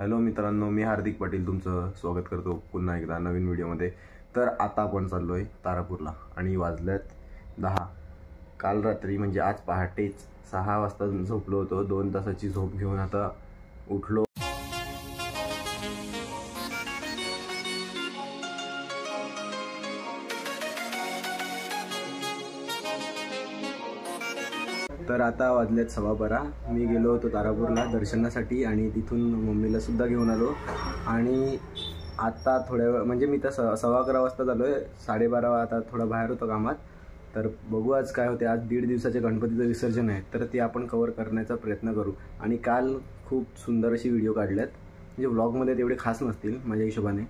Hello मित्रांनो, मी हार्दिक पाटील तुमचं स्वागत करतो पुन्हा एकदा नवीन व्हिडिओमध्ये। तर आता आपण चाललो आहे तारापूरला आणि वाजल्यात 10। काल रात्री म्हणजे आज पहाटेच 6 वाजता झोपलो होतो। 2 तासाची झोप घेऊन आता उठलो। तर आता वाजल्यात 12:15। मी गेलो होतो तारापूरला दर्शनासाठी आणि तिथून मम्मीला सुद्धा घेऊन आलो आणि आता थोड्या वेळ म्हणजे मी तर 11:15 वाजता झालो आहे। 12:30 आता थोडा बाहेर होतो कामात। तर बघू आज काय होते। आज 1.5 दिवसाचे गणपतीचं विसर्जन आहे, तर ते आपण कव्हर करण्याचा प्रयत्न करू। आणि काल खूप सुंदर अशी व्हिडिओ काढल्यात, म्हणजे व्लॉगमध्ये तेवढे खास नसतील माझ्या हिशोबाने,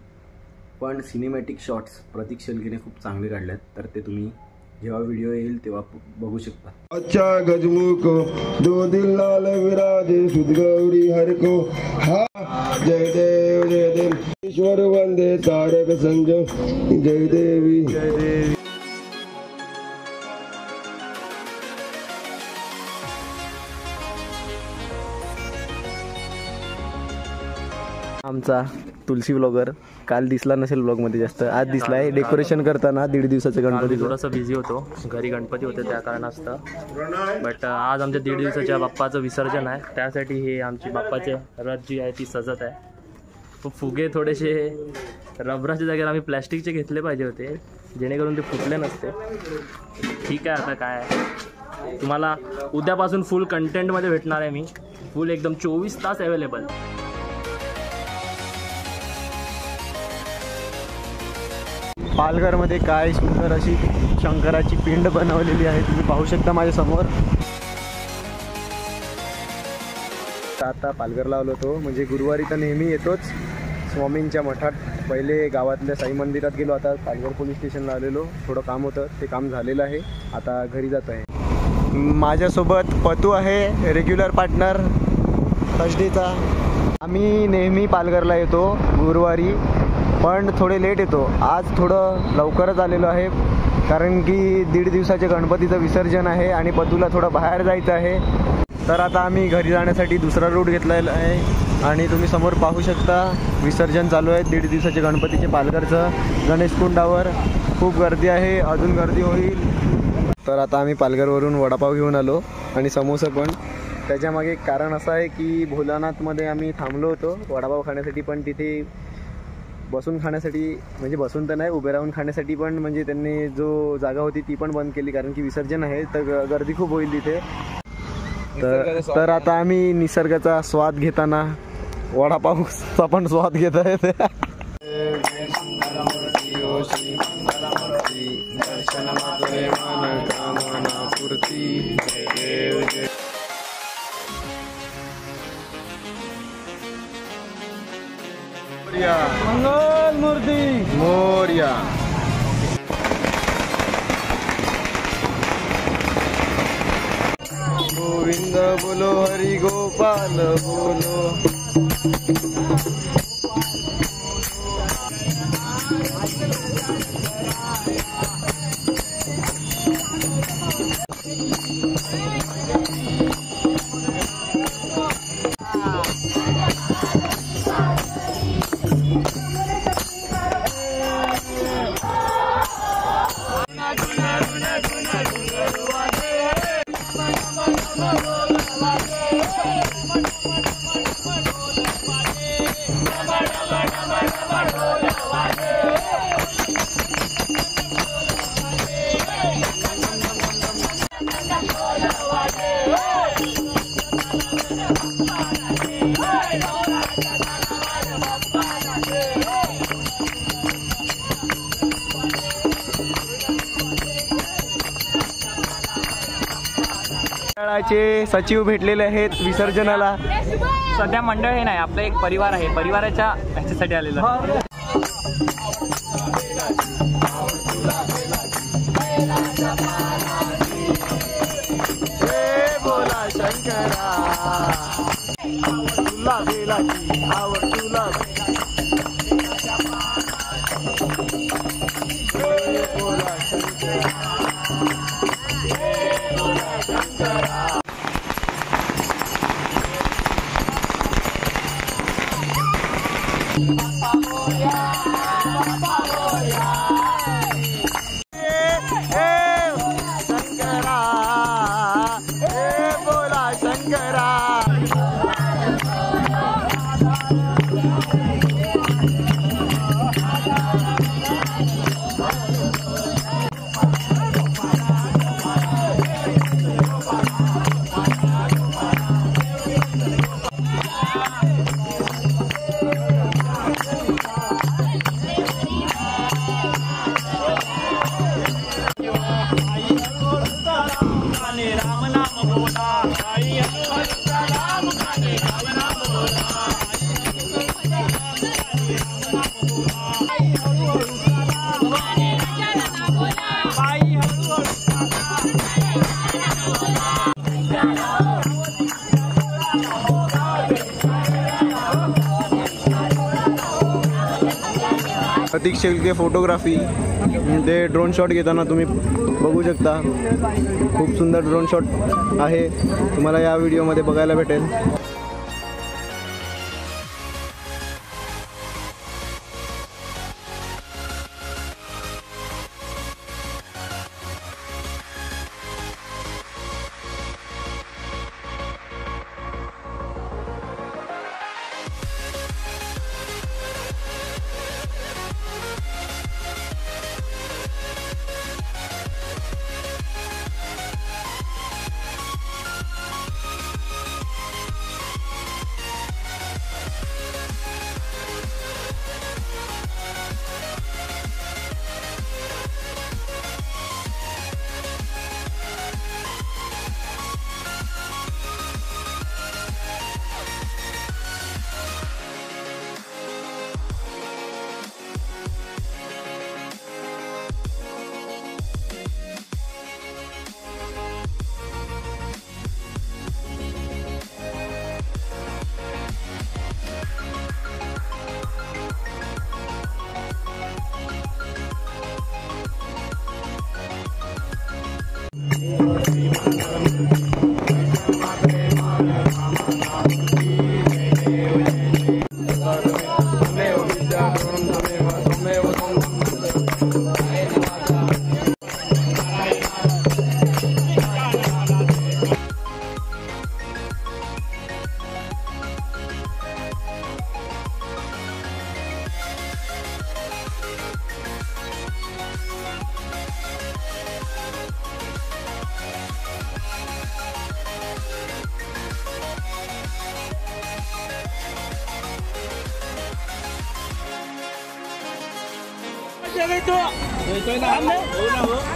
पण सिनेमॅटिक शॉट्स प्रतीक शेलकीने खूप चांगले काढल्यात। तर ते तुम्ही जेव्हा व्हिडिओ येईल तेव्हा बघू शकता। अच्छा गजमुख दो दिल लाल विराजे सुध गौरी हर को हा जय देव ईश्वर वंदे तारक संजम जय देवी जय देवी। आमचा तुलसी ब्लॉगर काल दिसला नसेल ब्लॉगमध्ये जास्त, आज दिसलाय डेकोरेशन करताना 1.5 दिवसाचे गणपती। थोडासा बिझी होतो, घरी गणपती होते त्या कारणास्तव, बट आज आमच्या 1.5 दिवसाच्या बाप्पाचं विसर्जन आहे। त्यासाठी हे आमची बाप्पाचे रथ जी आहे ती सजत आहे। फुगे थोडेसे रबराच्या जागेवर आम्ही प्लॅस्टिकचे घेतले पाहिजे होते, जेणेकरून ते फुटले नसते। ठीक आहे, आता काय आहे, तुम्हाला उद्यापासून फुल कंटेंटमध्ये भेटणार आहे मी, फुल एकदम 24 तास अवेलेबल। पालघरमध्ये काय सुंदर अशी शंकराची पिंड बनवलेली आहे, तुम्ही पाहू शकता माझ्या समोर। आता पालघरला आलो होतो, म्हणजे गुरुवारी तर नेहमी येतोच स्वामींच्या मठात। पहिले गावातल्या साई मंदिरात गेलो, आता पालघर पोलीस स्टेशनला आलेलो, थोडं काम होतं, ते काम झालेलं आहे, आता घरी जात आहे। माझ्यासोबत पतू आहे, रेग्युलर पार्टनर थर्सडेचा। आम्ही नेहमी पालघरला येतो गुरुवारी, पण थोडे लेट येतो। आज थोडं लवकरच आलेलो आहे, कारण की 1.5 दिवसाचे गणपतीचं विसर्जन आहे आणि पतूला थोडं बाहेर जायचं आहे। तर आता आम्ही घरी जाण्यासाठी दुसरा रूट घेतलेला आहे आणि तुम्ही समोर पाहू शकता विसर्जन चालू आहे 1.5 दिवसाचे गणपतीचे पालघरचं। गणेश कुंडावर खूप गर्दी आहे, अजून गर्दी होईल। तर आता आम्ही पालघरवरून वडापाव घेऊन आलो आणि समोसा पण। त्याच्यामागे एक कारण असं आहे की भोलानाथमध्ये आम्ही थांबलो होतो वडापाव खाण्यासाठी, पण तिथे बसून खाण्यासाठी, म्हणजे बसून तर नाही, उभे राहून खाण्यासाठी पण, म्हणजे त्यांनी जो जागा होती ती पण बंद केली, कारण की विसर्जन आहे तर गर्दी खूप होईल तिथे। तर आता आम्ही निसर्गाचा स्वाद घेताना वडापावचा पण स्वाद घेत आहेत। मंगल मूर्ती मोरया। गोविंद बोलो हरि गोपाल बोलो। मंडळाचे सचिव भेटलेले आहेत विसर्जनाला। सध्या मंडळ हे नाही, आपला एक परिवार आहे, परिवाराच्या ह्याच्यासाठी आलेला आहे। बोला शंकरा तुला बेलाची आवड तुला बोला शंकरा। प्रतीक शेळके फोटोग्राफी, ते ड्रोन शॉट घेताना तुम्ही बघू शकता. खूप सुंदर ड्रोन शॉट आहे, तुम्हाला या व्हिडिओमध्ये बघायला भेटेल.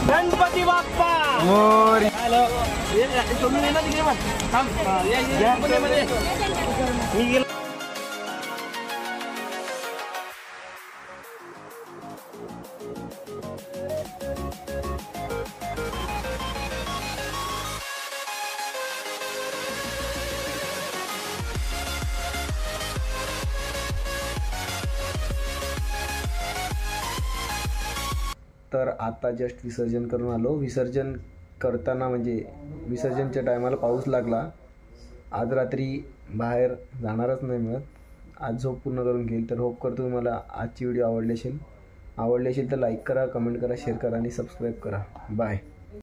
गणपती बाप्पा मोरया. हॅलो तुम्ही ना तिकडे मी गेलो. तर आता जस्ट विसर्जन करून आलो. विसर्जन करताना म्हणजे विसर्जनच्या टायमाला पाऊस लागला. आज रात्री बाहेर जाणारच नाही मग आज झोप पूर्ण करून घेईल. तर होप करतो तुम्हाला आजची व्हिडिओ आवडली असेल तर लाईक करा, कमेंट करा, शेअर करा आणि सबस्क्राईब करा. बाय.